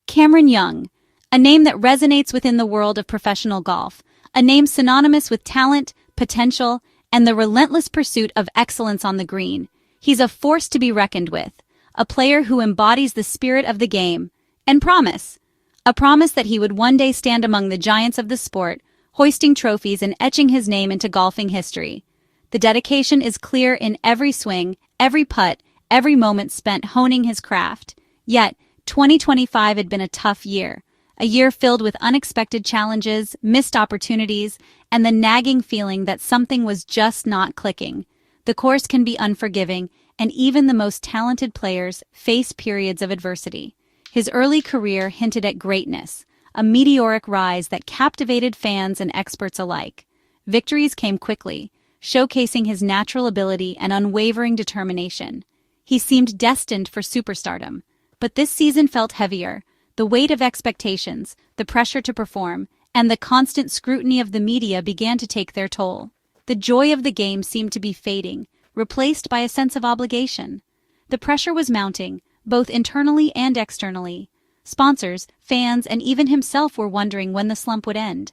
CameronYoung, a name that resonates within the world of professional golf, a name synonymous with talent, potential, and the relentless pursuit of excellence on the green. He's a force to be reckoned with, a player who embodies the spirit of the game, and a promise that he would one day stand among the giants of the sport, hoisting trophies and etching his name into golfing history. The dedication is clear in every swing, every putt, every moment spent honing his craft. Yet, 2025 had been a tough year, a year filled with unexpected challenges, missed opportunities, and the nagging feeling that something was just not clicking. The course can be unforgiving, and even the most talented players face periods of adversity. His early career hinted at greatness, a meteoric rise that captivated fans and experts alike. Victories came quickly, showcasing his natural ability and unwavering determination. He seemed destined for superstardom. But this season felt heavier. The weight of expectations, the pressure to perform, and the constant scrutiny of the media began to take their toll. The joy of the game seemed to be fading, replaced by a sense of obligation. The pressure was mounting, both internally and externally. Sponsors, fans, and even himself were wondering when the slump would end.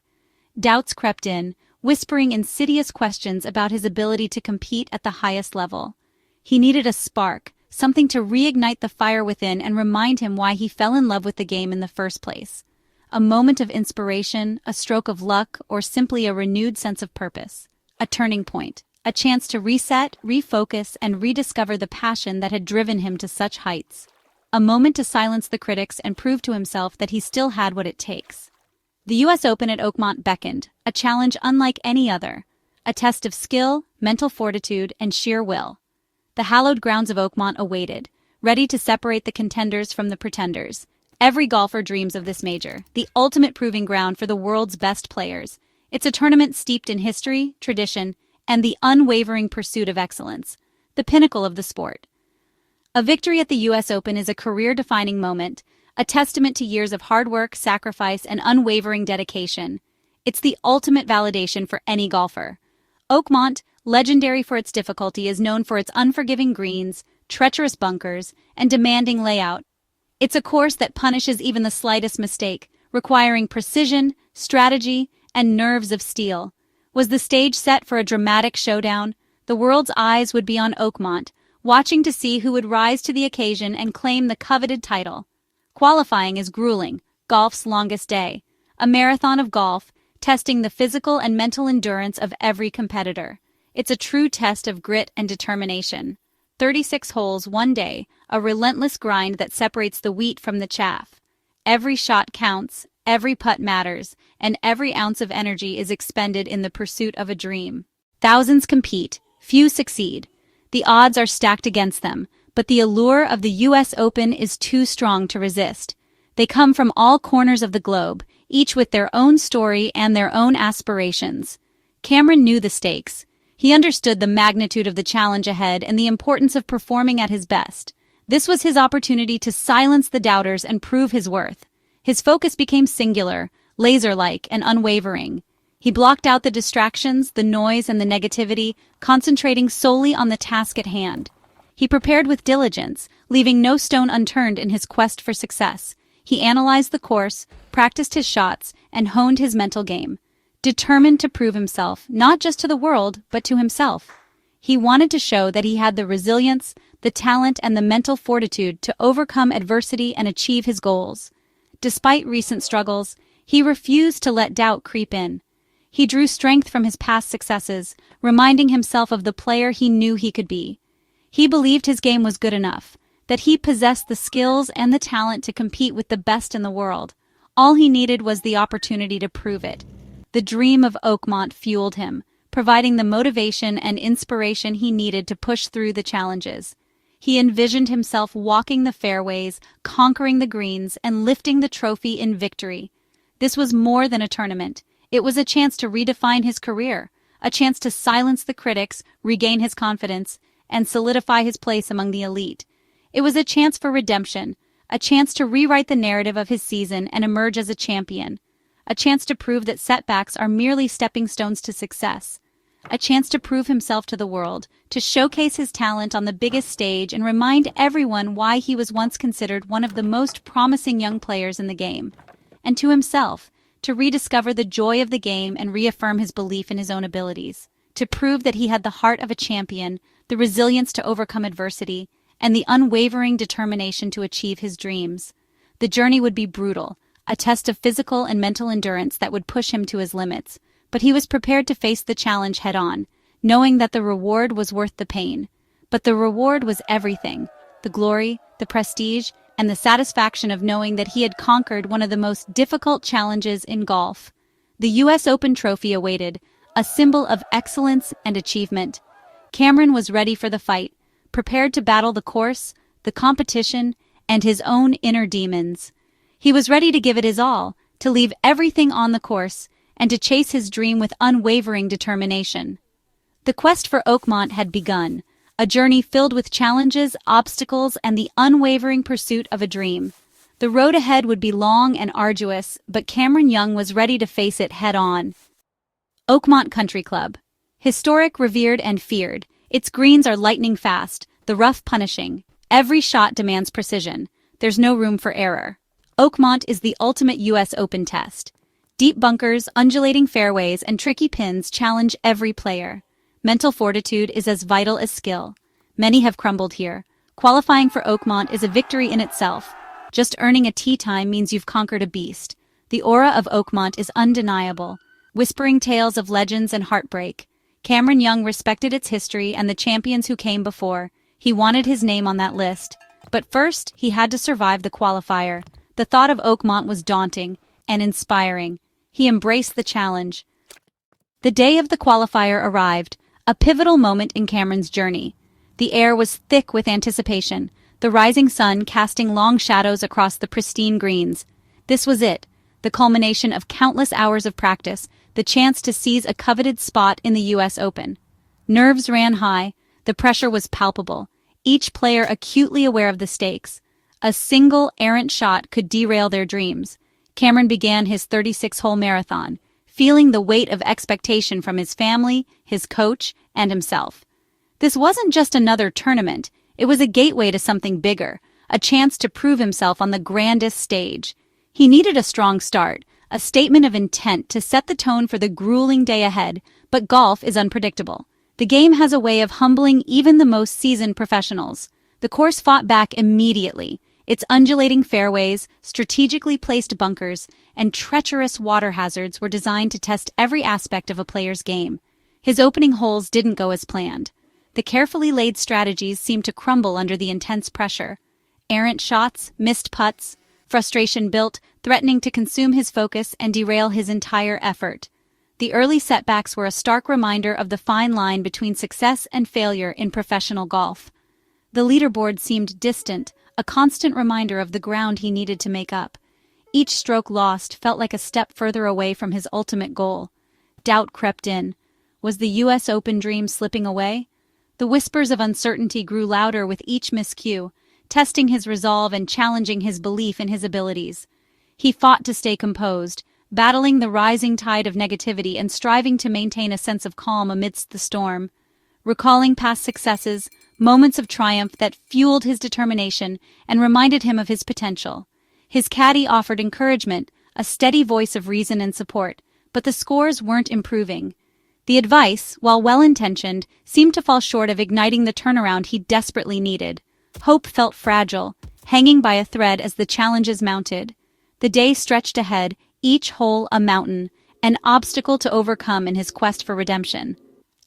Doubts crept in, whispering insidious questions about his ability to compete at the highest level. He needed a spark, something to reignite the fire within and remind him why he fell in love with the game in the first place. A moment of inspiration, a stroke of luck, or simply a renewed sense of purpose. A turning point, a chance to reset, refocus, and rediscover the passion that had driven him to such heights. A moment to silence the critics and prove to himself that he still had what it takes. The US Open at Oakmont beckoned, a challenge unlike any other. A test of skill, mental fortitude, and sheer will. The hallowed grounds of Oakmont awaited, ready to separate the contenders from the pretenders. Every golfer dreams of this major, the ultimate proving ground for the world's best players. It's a tournament steeped in history, tradition, and the unwavering pursuit of excellence, the pinnacle of the sport. A victory at the US Open is a career-defining moment, a testament to years of hard work, sacrifice, and unwavering dedication. It's the ultimate validation for any golfer. Oakmont, legendary for its difficulty, is known for its unforgiving greens, treacherous bunkers, and demanding layout. It's a course that punishes even the slightest mistake, requiring precision, strategy, and nerves of steel. Was the stage set for a dramatic showdown? The world's eyes would be on Oakmont, watching to see who would rise to the occasion and claim the coveted title. Qualifying is grueling, golf's longest day. A marathon of golf, testing the physical and mental endurance of every competitor. It's a true test of grit and determination. 36 holes one day, a relentless grind that separates the wheat from the chaff. Every shot counts, every putt matters, and every ounce of energy is expended in the pursuit of a dream. Thousands compete, few succeed. The odds are stacked against them, but the allure of the US Open is too strong to resist. They come from all corners of the globe, each with their own story and their own aspirations. Cameron knew the stakes. He understood the magnitude of the challenge ahead and the importance of performing at his best. This was his opportunity to silence the doubters and prove his worth. His focus became singular, laser-like, and unwavering. He blocked out the distractions, the noise, and the negativity, concentrating solely on the task at hand. He prepared with diligence, leaving no stone unturned in his quest for success. He analyzed the course, practiced his shots, and honed his mental game. Determined to prove himself, not just to the world, but to himself. He wanted to show that he had the resilience, the talent, and the mental fortitude to overcome adversity and achieve his goals. Despite recent struggles, he refused to let doubt creep in. He drew strength from his past successes, reminding himself of the player he knew he could be. He believed his game was good enough, that he possessed the skills and the talent to compete with the best in the world. All he needed was the opportunity to prove it. The dream of Oakmont fueled him, providing the motivation and inspiration he needed to push through the challenges. He envisioned himself walking the fairways, conquering the greens, and lifting the trophy in victory. This was more than a tournament. It was a chance to redefine his career, a chance to silence the critics, regain his confidence, and solidify his place among the elite. It was a chance for redemption, a chance to rewrite the narrative of his season and emerge as a champion. A chance to prove that setbacks are merely stepping stones to success. a chance to prove himself to the world, to showcase his talent on the biggest stage and remind everyone why he was once considered one of the most promising young players in the game. And to himself, to rediscover the joy of the game and reaffirm his belief in his own abilities, to prove that he had the heart of a champion, the resilience to overcome adversity, and the unwavering determination to achieve his dreams. The journey would be brutal, a test of physical and mental endurance that would push him to his limits, but he was prepared to face the challenge head-on, knowing that the reward was worth the pain. But the reward was everything: the glory, the prestige, and the satisfaction of knowing that he had conquered one of the most difficult challenges in golf. The US Open trophy awaited, a symbol of excellence and achievement. Cameron was ready for the fight, prepared to battle the course, the competition, and his own inner demons. He was ready to give it his all, to leave everything on the course, and to chase his dream with unwavering determination. The quest for Oakmont had begun, a journey filled with challenges, obstacles, and the unwavering pursuit of a dream. The road ahead would be long and arduous, but CameronYoung was ready to face it head-on. Oakmont Country Club. Historic, revered, and feared, its greens are lightning fast, the rough punishing. Every shot demands precision. There's no room for error. Oakmont is the ultimate US Open test. Deep bunkers, undulating fairways, and tricky pins challenge every player. Mental fortitude is as vital as skill. Many have crumbled here. Qualifying for Oakmont is a victory in itself. Just earning a tee time means you've conquered a beast. The aura of Oakmont is undeniable, whispering tales of legends and heartbreak. CameronYoung respected its history and the champions who came before. He wanted his name on that list. But first, he had to survive the qualifier. The thought of Oakmont was daunting and inspiring. He embraced the challenge. The day of the qualifier arrived, a pivotal moment in Cameron's journey. The air was thick with anticipation, the rising sun casting long shadows across the pristine greens. This was it, the culmination of countless hours of practice, the chance to seize a coveted spot in the US Open. Nerves ran high, the pressure was palpable, each player acutely aware of the stakes. A single errant shot could derail their dreams. Cameron began his 36-hole marathon, feeling the weight of expectation from his family, his coach, and himself. This wasn't just another tournament, it was a gateway to something bigger, a chance to prove himself on the grandest stage. He needed a strong start, a statement of intent to set the tone for the grueling day ahead, but golf is unpredictable. The game has a way of humbling even the most seasoned professionals. The course fought back immediately. Its undulating fairways, strategically placed bunkers, and treacherous water hazards were designed to test every aspect of a player's game. His opening holes didn't go as planned. The carefully laid strategies seemed to crumble under the intense pressure. Errant shots, missed putts, frustration built, threatening to consume his focus and derail his entire effort. The early setbacks were a stark reminder of the fine line between success and failure in professional golf. The leaderboard seemed distant, a constant reminder of the ground he needed to make up. Each stroke lost felt like a step further away from his ultimate goal. Doubt crept in. Was the US Open dream slipping away? The whispers of uncertainty grew louder with each miscue, testing his resolve and challenging his belief in his abilities. He fought to stay composed, battling the rising tide of negativity and striving to maintain a sense of calm amidst the storm. Recalling past successes, moments of triumph that fueled his determination and reminded him of his potential. His caddy offered encouragement, a steady voice of reason and support, but the scores weren't improving. The advice, while well-intentioned, seemed to fall short of igniting the turnaround he desperately needed. Hope felt fragile, hanging by a thread as the challenges mounted. The day stretched ahead, each hole a mountain, an obstacle to overcome in his quest for redemption.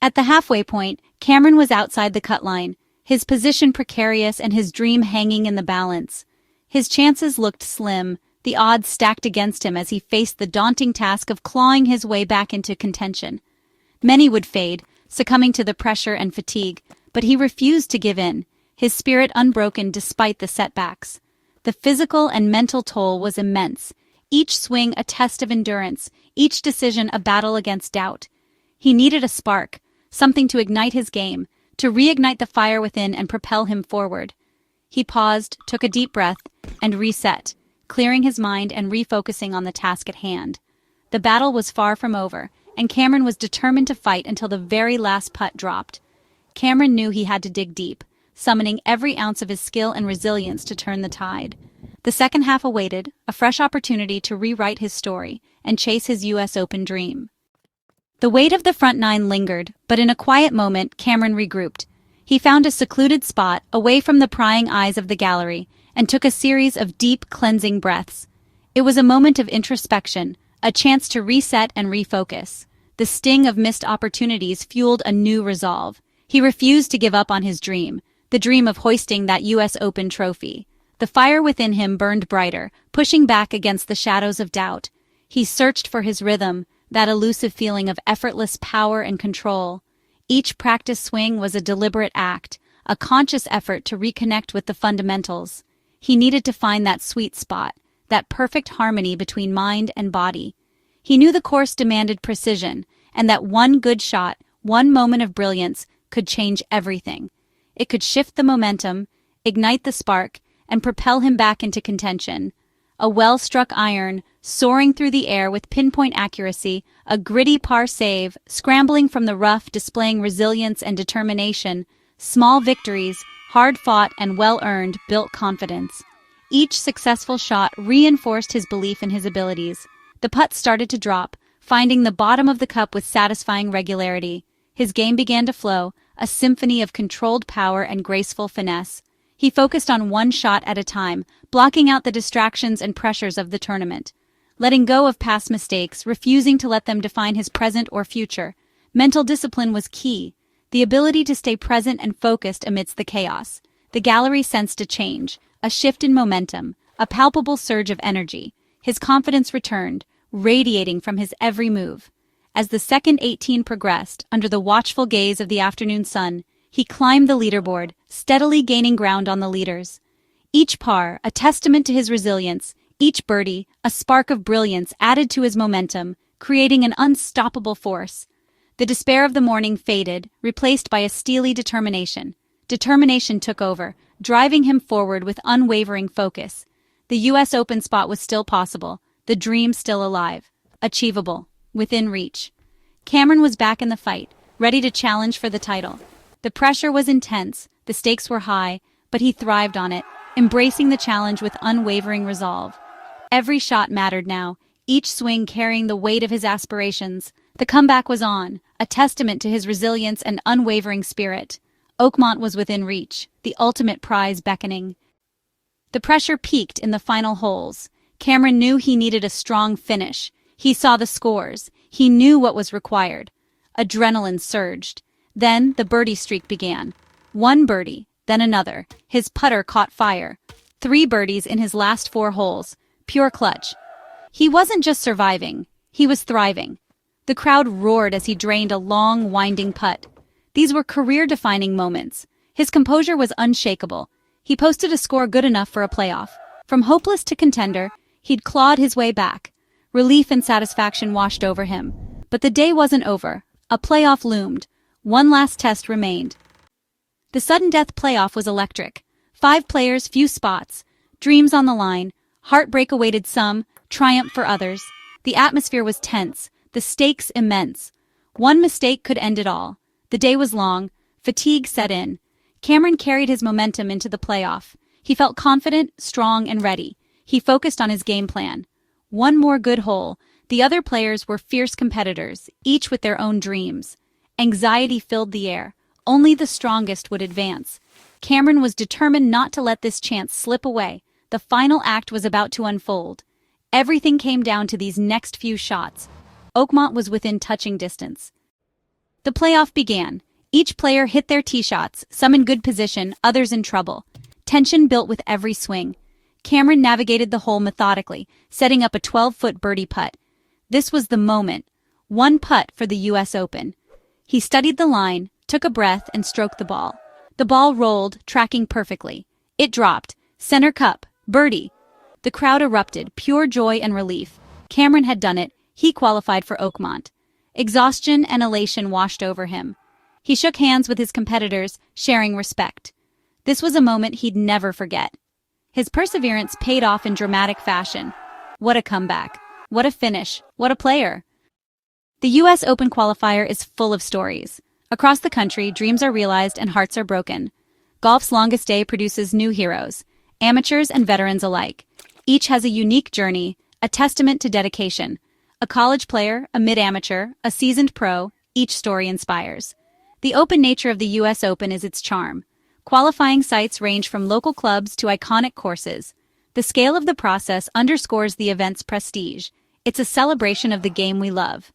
At the halfway point, Cameron was outside the cut line, his position precarious and his dream hanging in the balance. His chances looked slim, the odds stacked against him as he faced the daunting task of clawing his way back into contention. Many would fade, succumbing to the pressure and fatigue, but he refused to give in, his spirit unbroken despite the setbacks. The physical and mental toll was immense, each swing a test of endurance, each decision a battle against doubt. He needed a spark, something to ignite his game, to reignite the fire within and propel him forward. He paused, took a deep breath, and reset, clearing his mind and refocusing on the task at hand. The battle was far from over, and Cameron was determined to fight until the very last putt dropped. Cameron knew he had to dig deep, summoning every ounce of his skill and resilience to turn the tide. The second half awaited, a fresh opportunity to rewrite his story and chase his US Open dream. The weight of the front nine lingered, but in a quiet moment, Cameron regrouped. He found a secluded spot, away from the prying eyes of the gallery, and took a series of deep, cleansing breaths. It was a moment of introspection, a chance to reset and refocus. The sting of missed opportunities fueled a new resolve. He refused to give up on his dream, the dream of hoisting that US Open trophy. The fire within him burned brighter, pushing back against the shadows of doubt. He searched for his rhythm, that elusive feeling of effortless power and control. Each practice swing was a deliberate act, a conscious effort to reconnect with the fundamentals. He needed to find that sweet spot, that perfect harmony between mind and body. He knew the course demanded precision, and that one good shot, one moment of brilliance, could change everything. It could shift the momentum, ignite the spark, and propel him back into contention. A well-struck iron, soaring through the air with pinpoint accuracy, a gritty par save, scrambling from the rough, displaying resilience and determination. Small victories, hard-fought and well-earned, built confidence. Each successful shot reinforced his belief in his abilities. The putts started to drop, finding the bottom of the cup with satisfying regularity. His game began to flow, a symphony of controlled power and graceful finesse. He focused on one shot at a time, blocking out the distractions and pressures of the tournament. Letting go of past mistakes, refusing to let them define his present or future. Mental discipline was key, the ability to stay present and focused amidst the chaos. The gallery sensed a change, a shift in momentum, a palpable surge of energy. His confidence returned, radiating from his every move. As the second 18 progressed, under the watchful gaze of the afternoon sun, he climbed the leaderboard, steadily gaining ground on the leaders. Each par, a testament to his resilience, each birdie, a spark of brilliance added to his momentum, creating an unstoppable force. The despair of the morning faded, replaced by a steely determination. Determination took over, driving him forward with unwavering focus. The US Open spot was still possible, the dream still alive, achievable, within reach. Cameron was back in the fight, ready to challenge for the title. The pressure was intense, the stakes were high, but he thrived on it, embracing the challenge with unwavering resolve. Every shot mattered now, each swing carrying the weight of his aspirations. The comeback was on, a testament to his resilience and unwavering spirit. Oakmont was within reach, the ultimate prize beckoning. The pressure peaked in the final holes. Cameron knew he needed a strong finish. He saw the scores. He knew what was required. Adrenaline surged. Then the birdie streak began. One birdie, then another. His putter caught fire. 3 birdies in his last 4 holes. Pure clutch. He wasn't just surviving. He was thriving. The crowd roared as he drained a long, winding putt. These were career-defining moments. His composure was unshakable. He posted a score good enough for a playoff. From hopeless to contender, he'd clawed his way back. Relief and satisfaction washed over him. But the day wasn't over. A playoff loomed. One last test remained. The sudden death playoff was electric. 5 players, few spots. Dreams on the line. Heartbreak awaited some, triumph for others. The atmosphere was tense, the stakes immense. One mistake could end it all. The day was long. Fatigue set in. Cameron carried his momentum into the playoff. He felt confident, strong, and ready. He focused on his game plan. One more good hole. The other players were fierce competitors, each with their own dreams. Anxiety filled the air. Only the strongest would advance. Cameron was determined not to let this chance slip away. The final act was about to unfold. Everything came down to these next few shots. Oakmont was within touching distance. The playoff began. Each player hit their tee shots, some in good position, others in trouble. Tension built with every swing. Cameron navigated the hole methodically, setting up a 12-foot birdie putt. This was the moment. One putt for the US Open. He studied the line, took a breath, and stroked the ball. The ball rolled, tracking perfectly. It dropped. Center cup. Birdie. The crowd erupted, pure joy and relief. Cameron had done it. He qualified for Oakmont. Exhaustion and elation washed over him. He shook hands with his competitors, sharing respect. This was a moment he'd never forget. His perseverance paid off in dramatic fashion. What a comeback. What a finish. What a player. The US Open qualifier is full of stories. Across the country, dreams are realized and hearts are broken. Golf's longest day produces new heroes, amateurs and veterans alike. Each has a unique journey, a testament to dedication. A college player, a mid-amateur, a seasoned pro, each story inspires. The open nature of the US Open is its charm. Qualifying sites range from local clubs to iconic courses. The scale of the process underscores the event's prestige. It's a celebration of the game we love.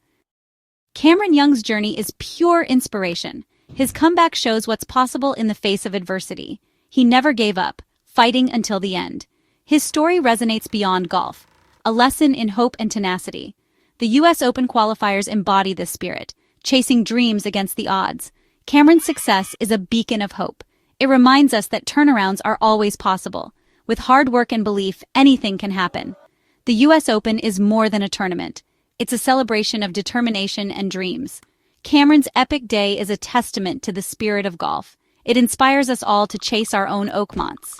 CameronYoung's journey is pure inspiration. His comeback shows what's possible in the face of adversity. He never gave up, fighting until the end. His story resonates beyond golf, a lesson in hope and tenacity. The US Open qualifiers embody this spirit, chasing dreams against the odds. Cameron's success is a beacon of hope. It reminds us that turnarounds are always possible. With hard work and belief, anything can happen. The US Open is more than a tournament. It's a celebration of determination and dreams. Cameron's epic day is a testament to the spirit of golf. It inspires us all to chase our own Oakmonts.